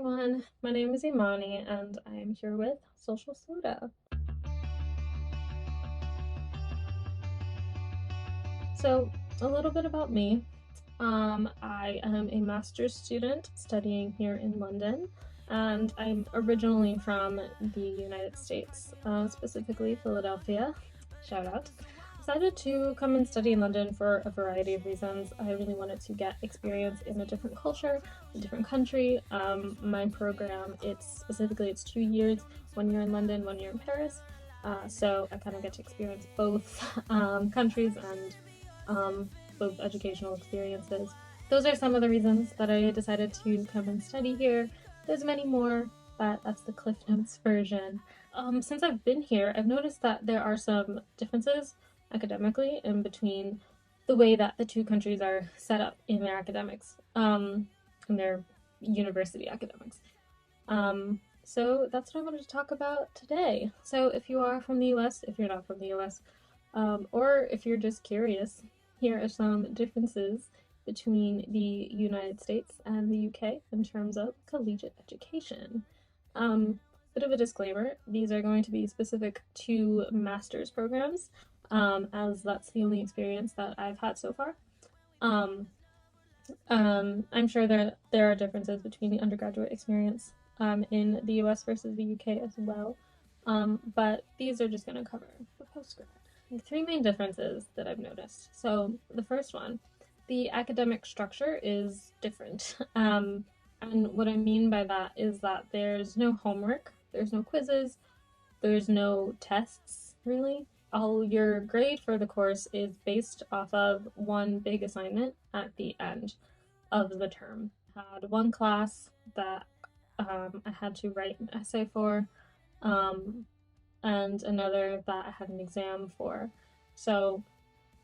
everyone, my name is Imani and I am here with Social Soda. So, a little bit about me. I am a master's student studying here in London, and I'm originally from the United States, specifically Philadelphia. Shout out. Decided to come and study in London for a variety of reasons. I really wanted to get experience in a different culture, a different country. My program, it's 2 years, 1 year in London, 1 year in Paris. So I kind of get to experience both countries and both educational experiences. Those are some of the reasons that I decided to come and study here. There's many more, but that's the Cliff Notes version. Since I've been here, I've noticed that there are some differences academically in between the way that the two countries are set up in their academics, in their university academics. So that's what I wanted to talk about today. So if you are from the US, if you're not from the US, or if you're just curious, here are some differences between the United States and the UK in terms of collegiate education. Bit of a disclaimer, these are going to be specific to master's programs, as that's the only experience that I've had so far. I'm sure there are differences between the undergraduate experience in the US versus the UK as well, but these are just going to cover the postgrad. Three main differences that I've noticed. So the first one, the academic structure is different. And what I mean by that is that there's no homework, there's no quizzes, there's no tests, really. All your grade for the course is based off of one big assignment at the end of the term. I had one class that I had to write an essay for, and another that I had an exam for. So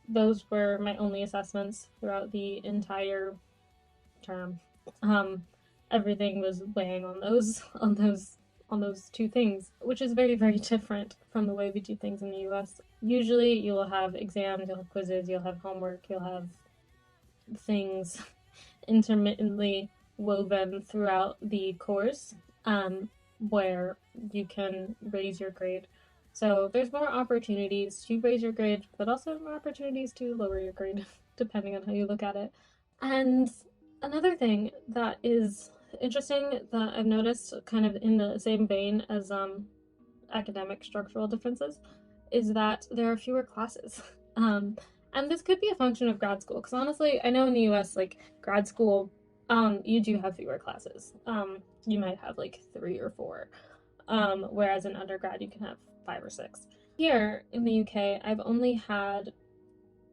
those were my only assessments throughout the entire term. Everything was weighing on those two things, which is very, very different from the way we do things in the US. Usually you'll have exams, you'll have quizzes, you'll have homework, you'll have things intermittently woven throughout the course, where you can raise your grade. So there's more opportunities to raise your grade, but also more opportunities to lower your grade, depending on how you look at it. And another thing that is interesting that I've noticed, kind of in the same vein as academic structural differences, is that there are fewer classes. And this could be a function of grad school, because honestly, I know in the US, like, grad school, you do have fewer classes. You might have like 3 or 4, whereas in undergrad you can have 5 or 6. Here in the UK, I've only had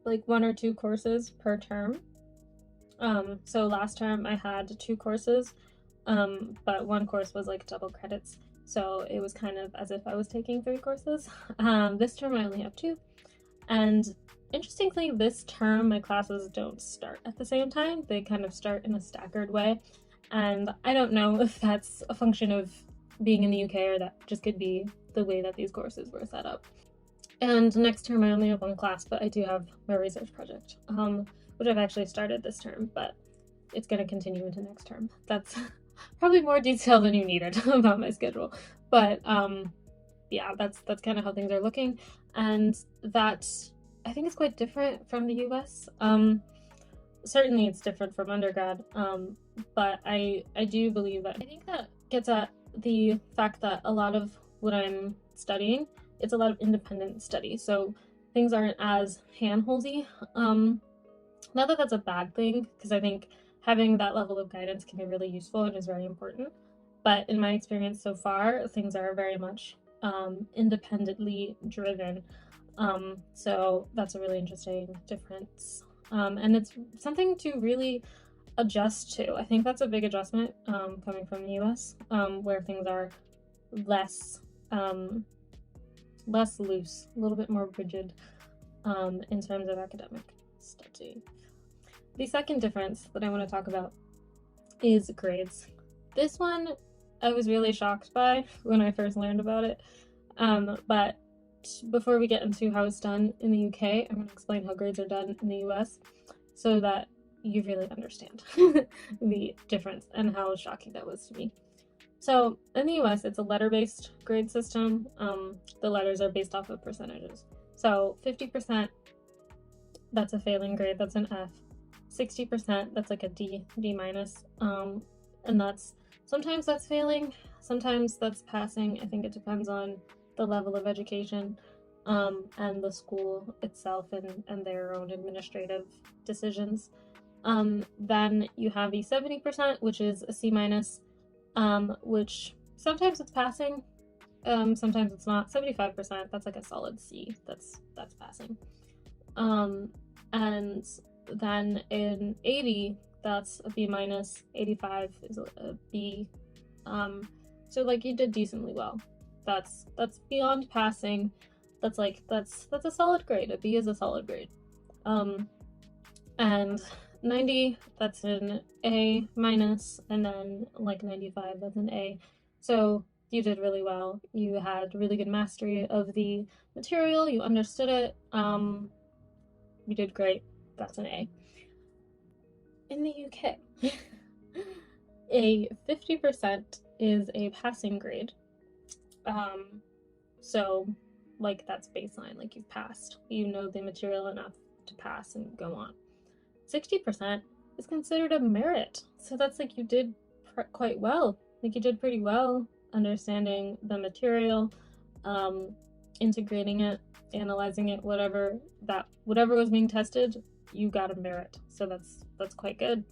like 1 or 2 courses per term. So last term I had 2 courses, but one course was like double credits, so it was kind of as if I was taking 3 courses. This term I only have 2, and interestingly, this term my classes don't start at the same time. They kind of start in a staggered way, and I don't know if that's a function of being in the UK or that just could be the way that these courses were set up. And next term I only have 1 class, but I do have my research project, which I've actually started this term, but it's going to continue into next term. That's probably more detail than you needed about my schedule, but yeah, that's kind of how things are looking, and that I think it's quite different from the US. Certainly it's different from undergrad, but I do believe that I think that gets at the fact that a lot of what I'm studying, it's a lot of independent study, so things aren't as handholdy. Not that that's a bad thing, because I think having that level of guidance can be really useful and is very important, but in my experience so far, things are very much independently driven. So that's a really interesting difference. And it's something to really adjust to. I think that's a big adjustment, coming from the US, where things are less loose, a little bit more rigid, in terms of academic study. The second difference that I want to talk about is grades. This one I was really shocked by when I first learned about it, but before we get into how it's done in the UK, I'm going to explain how grades are done in the US so that you really understand the difference and how shocking that was to me. So in the US, it's a letter-based grade system. The letters are based off of percentages. So 50%, that's a failing grade, that's an F. 60%, that's like a D, D minus. And sometimes that's failing, sometimes that's passing. I think it depends on the level of education, and the school itself, and their own administrative decisions. Then you have a 70%, which is a C minus, which sometimes it's passing, sometimes it's not. 75%, that's like a solid C. That's passing. And then in 80, that's a B minus. 85 is a B. So like you did decently well. That's beyond passing. That's a solid grade. A B is a solid grade. And 90, that's an A minus, and then like 95, that's an A. So you did really well. You had really good mastery of the material. You understood it. You did great. That's an A. In the UK, a 50% is a passing grade. So like that's baseline, like you've passed. You know the material enough to pass and go on. 60% is considered a merit. So that's like you did quite well. Like you did pretty well understanding the material, integrating it, analyzing it, whatever was being tested, you got a merit. So that's quite good.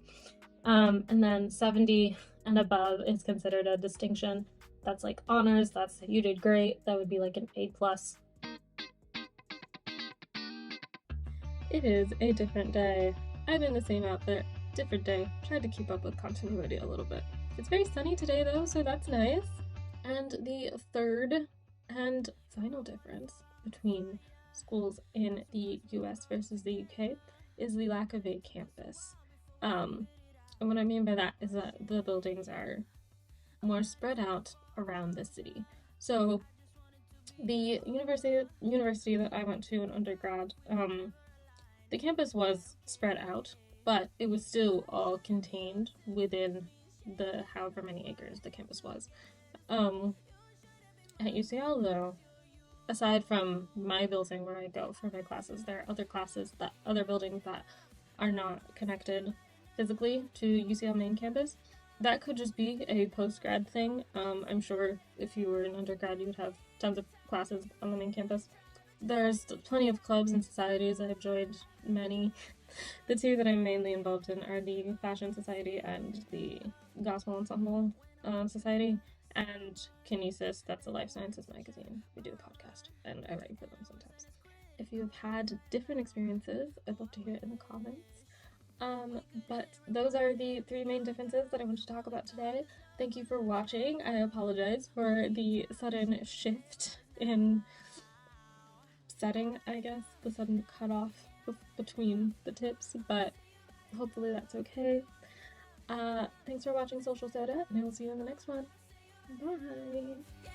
And then 70 and above is considered a distinction. That's like honors. That's you did great. That would be like an A plus. It is a different day. I'm in the same outfit, different day. Tried to keep up with continuity a little bit. It's very sunny today though, so that's nice. And the third and final difference between schools in the US versus the UK is the lack of a campus. And what I mean by that is that the buildings are more spread out around the city. So the university that I went to in undergrad, the campus was spread out, but it was still all contained within the however many acres the campus was. At UCL though, aside from my building where I go for my classes, there are other buildings that are not connected physically to UCL main campus. That could just be a post-grad thing. I'm sure if you were an undergrad, you would have tons of classes on the main campus. There's plenty of clubs and societies. I've joined many. The two that I'm mainly involved in are the Fashion Society and the Gospel Ensemble Society, and Kinesis, that's a life sciences magazine. We do a podcast, and I write for them sometimes. If you've had different experiences, I'd love to hear it in the comments. But those are the three main differences that I wanted to talk about today. Thank you for watching. I apologize for the sudden shift in setting, I guess, the sudden cutoff between the tips, but hopefully that's okay. Thanks for watching Social Soda, and I will see you in the next one. Bye!